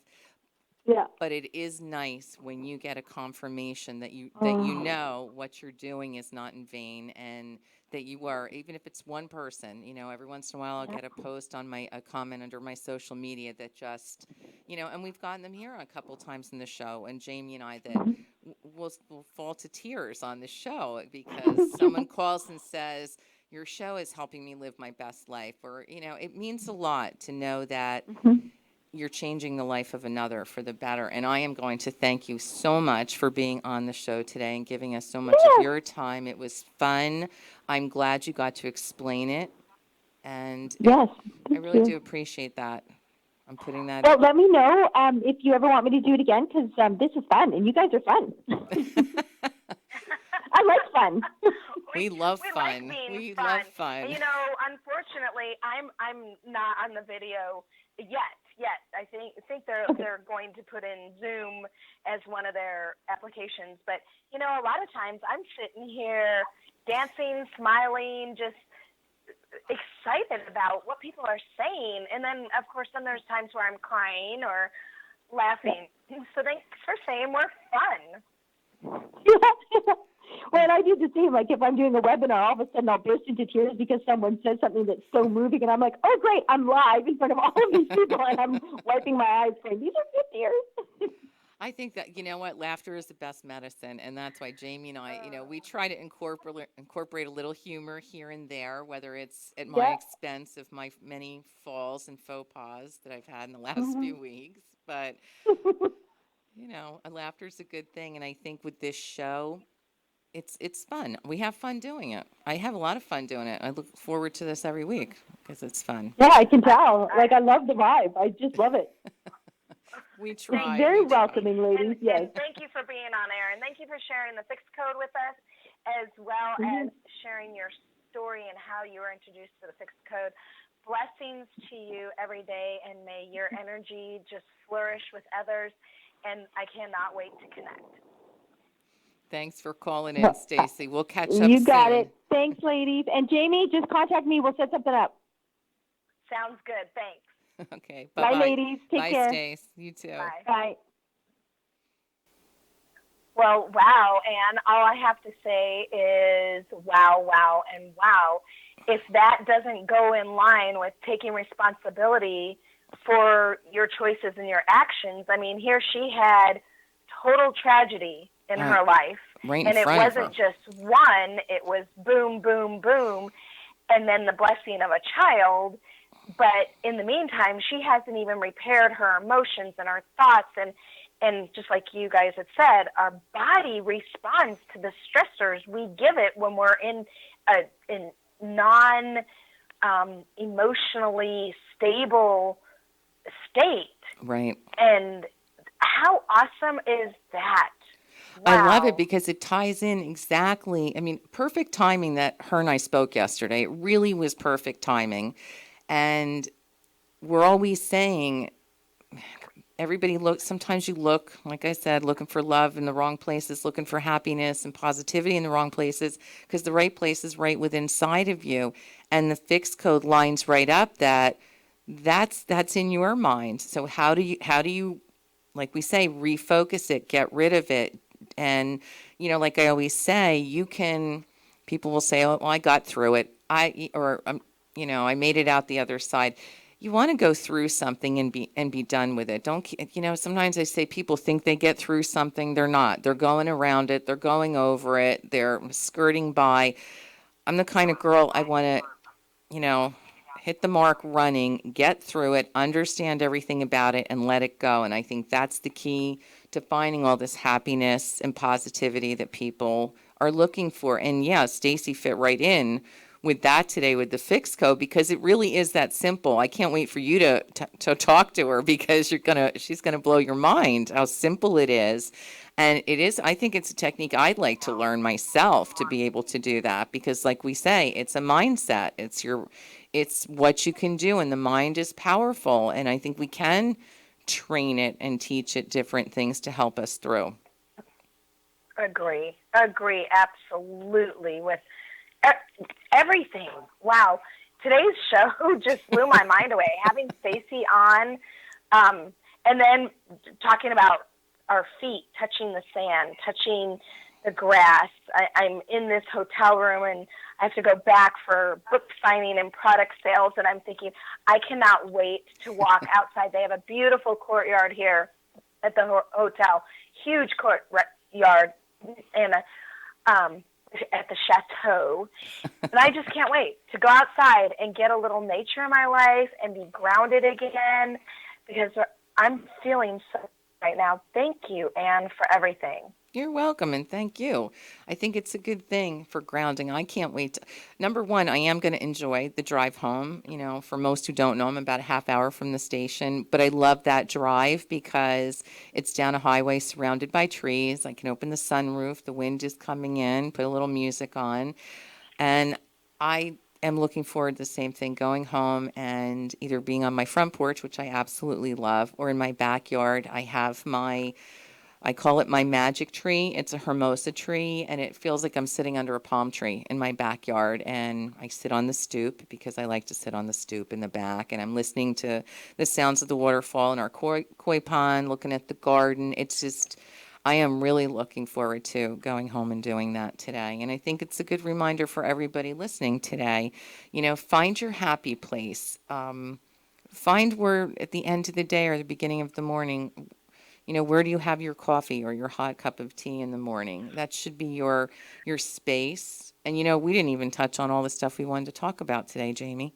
Yeah. But it is nice when you get a confirmation that you Oh. know what you're doing is not in vain, and that you are, even if it's one person, every once in a while I'll get a post on a comment under my social media that just, and we've gotten them here a couple times in the show, and Jamie and I, that will fall to tears on the show because someone calls and says, "Your show is helping me live my best life," or, it means a lot to know that you're changing the life of another for the better. And I am going to thank you so much for being on the show today and giving us so much of your time. It was fun. I'm glad you got to explain it. And Yes. I really do appreciate that. I'm putting that. Well, let me know if you ever want me to do it again, because this is fun, and you guys are fun. I like fun. We love fun. Like being We fun. love fun. And, unfortunately, I'm not on the video yet. I think they're going to put in Zoom as one of their applications. But a lot of times I'm sitting here dancing, smiling, just excited about what people are saying. And then, of course, there's times where I'm crying or laughing. So thanks for saying we're fun. Well, I do the same. Like, if I'm doing a webinar, all of a sudden I'll burst into tears because someone says something that's so moving, and I'm like, "Oh, great, I'm live in front of all of these people," and I'm wiping my eyes saying, "These are good tears." I think that, laughter is the best medicine. And that's why Jamie and I, we try to incorporate a little humor here and there, whether it's at my expense of my many falls and faux pas that I've had in the last few weeks. But, laughter is a good thing. And I think with this show, it's fun. We have fun doing it. I have a lot of fun doing it. I look forward to this every week because it's fun. Yeah, I can tell. Like, I love the vibe. I just love it. We try. Very welcoming, ladies. Yes. And thank you for being on air, and thank you for sharing the Fixed Code with us, as well as sharing your story and how you were introduced to the Fixed Code. Blessings to you every day, and may your energy just flourish with others. And I cannot wait to connect. Thanks for calling in, Stacy. We'll catch up soon. You got it. Thanks, ladies. And Jamie, just contact me. We'll set something up. Sounds good. Thanks. Okay. Bye, ladies. Take care. Bye, Stace. You too. Bye. Bye. Well, wow. And all I have to say is wow, wow, and wow. If that doesn't go in line with taking responsibility for your choices and your actions, I mean, here she had total tragedy in her life. Right in and it front of her. wasn't just one, it was boom, boom, boom, and then the blessing of a child. But in the meantime, she hasn't even repaired her emotions and her thoughts. And just like you guys had said, our body responds to the stressors we give it when we're in a non-emotionally stable state. Right. And how awesome is that? Wow. I love it because it ties in exactly. I mean, perfect timing that her and I spoke yesterday. It really was perfect timing. And we're always saying, sometimes you look, like I said, looking for love in the wrong places, looking for happiness and positivity in the wrong places, because the right place is right within inside of you. and the fixed code lines right up that's in your mind. So how do you like we say, refocus it, get rid of it. And, like I always say, people will say, oh, well, I got through it. I made it out the other side. You want to go through something and be done with it. Don't, sometimes I say people think they get through something. They're not. They're going around it. They're going over it. They're skirting by. I'm the kind of girl I want to, hit the mark running, get through it, understand everything about it, and let it go. And I think that's the key to finding all this happiness and positivity that people are looking for. And yeah, Stacy fit right in with that today with the fixed code because it really is that simple. I can't wait for you to talk to her because she's gonna blow your mind how simple it is. And it is, I think it's a technique I'd like to learn myself to be able to do that because like we say, it's a mindset. It's what you can do and the mind is powerful. And I think we can train it and teach it different things to help us through. Agree, absolutely with everything. Wow, today's show just blew my mind away. Having Stacy on, and then talking about our feet touching the sand, touching the grass. I'm in this hotel room and I have to go back for book signing and product sales, and I'm thinking, I cannot wait to walk outside. They have a beautiful courtyard here at the hotel, huge courtyard, and at the chateau. And I just can't wait to go outside and get a little nature in my life and be grounded again because I'm feeling so right now. Thank you, Anne, for everything. You're welcome, and thank you. I think it's a good thing for grounding. I can't wait to, number one, I am going to enjoy the drive home. For most who don't know, I'm about a half hour from the station, but I love that drive because it's down a highway surrounded by trees. I can open the sunroof, the wind is coming in, put a little music on, and I am looking forward to the same thing, going home and either being on my front porch, which I absolutely love, or in my backyard. I call it my magic tree. It's a hermosa tree, and it feels like I'm sitting under a palm tree in my backyard. And I sit on the stoop because I like to sit on the stoop in the back, and I'm listening to the sounds of the waterfall in our koi pond, looking at the garden. It's just, I am really looking forward to going home and doing that today. And I think it's a good reminder for everybody listening today. Find your happy place. Find where at the end of the day or the beginning of the morning, where do you have your coffee or your hot cup of tea in the morning? That should be your space. And we didn't even touch on all the stuff we wanted to talk about today, Jamie.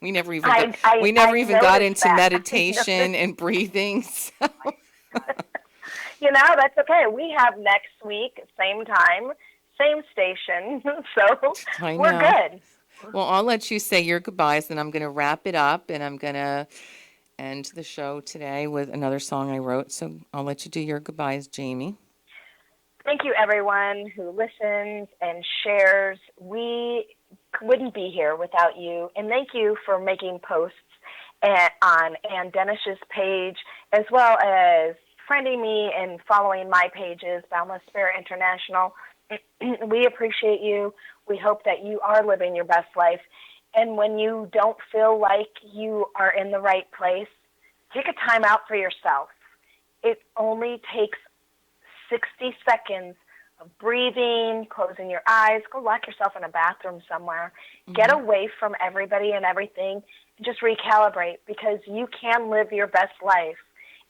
We never even got into meditation and breathing. So. That's okay. We have next week, same time, same station. So we're good. Well, I'll let you say your goodbyes, and I'm going to wrap it up, and I'm going to end the show today with another song I wrote. So I'll let you do your goodbyes, Jamie. Thank you, everyone who listens and shares. We wouldn't be here without you. And thank you for making posts on Ann Denish's page, as well as friending me and following my pages, Boundless Spirit International. We appreciate you. We hope that you are living your best life. And when you don't feel like you are in the right place, take a time out for yourself. It only takes 60 seconds of breathing, closing your eyes, go lock yourself in a bathroom somewhere, get away from everybody and everything, and just recalibrate because you can live your best life,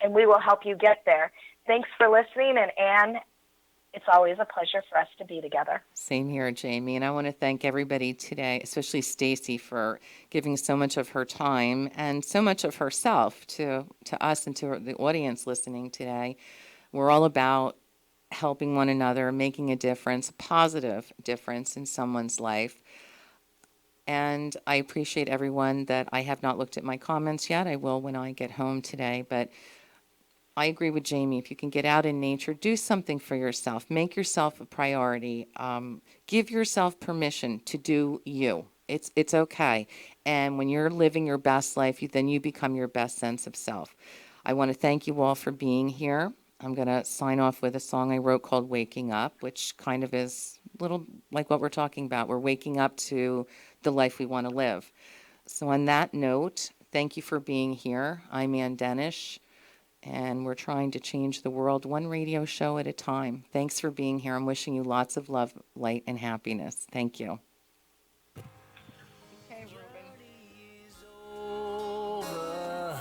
and we will help you get there. Thanks for listening, and Anne, it's always a pleasure for us to be together. Same here, Jamie. And I want to thank everybody today, especially Stacy, for giving so much of her time and so much of herself to us and to the audience listening today. We're all about helping one another, making a difference, a positive difference in someone's life. And I appreciate everyone that I have not looked at my comments yet. I will when I get home today. But I agree with Jamie. If you can get out in nature, do something for yourself. Make yourself a priority. Give yourself permission to do you. It's okay. And when you're living your best life, then you become your best sense of self. I want to thank you all for being here. I'm going to sign off with a song I wrote called Waking Up, which kind of is little like what we're talking about. We're waking up to the life we want to live. So on that note, thank you for being here. I'm Ann Denish, and we're trying to change the world one radio show at a time. Thanks for being here. I'm wishing you lots of love, light, and happiness. Thank you. Okay, Over.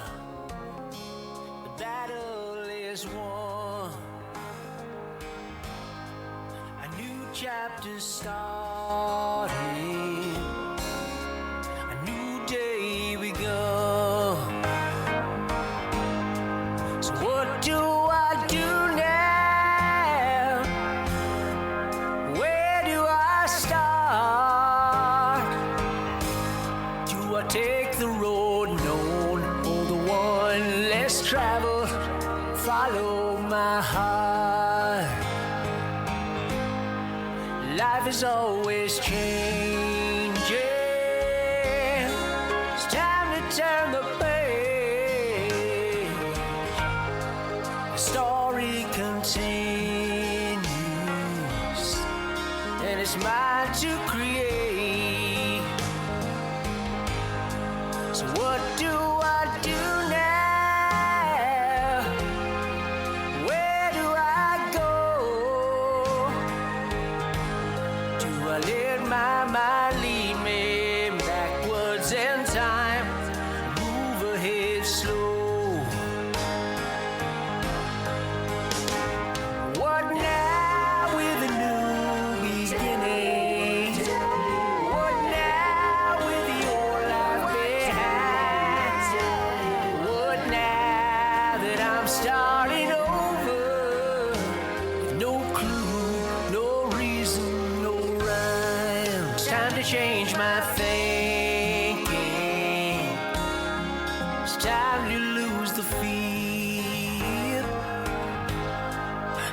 The battle is won. A new chapter started. A new day begun. So what do I do now? Where do I start? Do I take the road known or the one less traveled? Follow my heart. Life is always changing. It's time to turn the page. The story continues, and it's mine to create. So what do I do now? Where do I go? Do I let my mind lead me backwards in time? Move ahead slow. What now with a new beginning? What now with the old life behind? What now that I'm starting over? With no clue, no reason, no rhyme. It's time to change my thinking. It's time to lose the fear.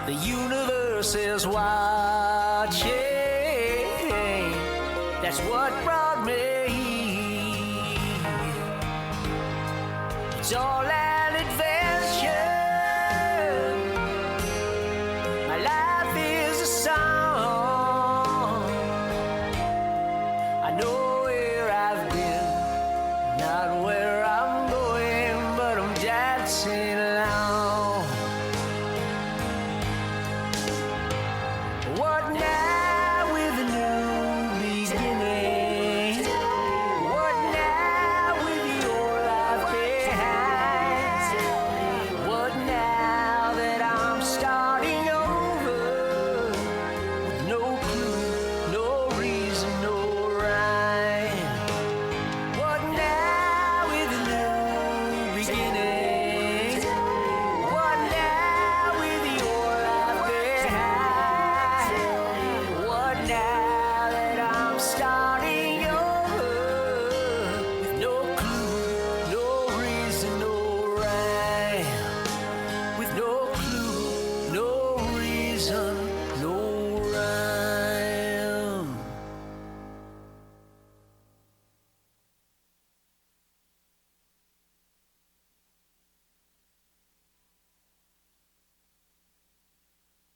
The universe is watching. That's what brought me here. It's all I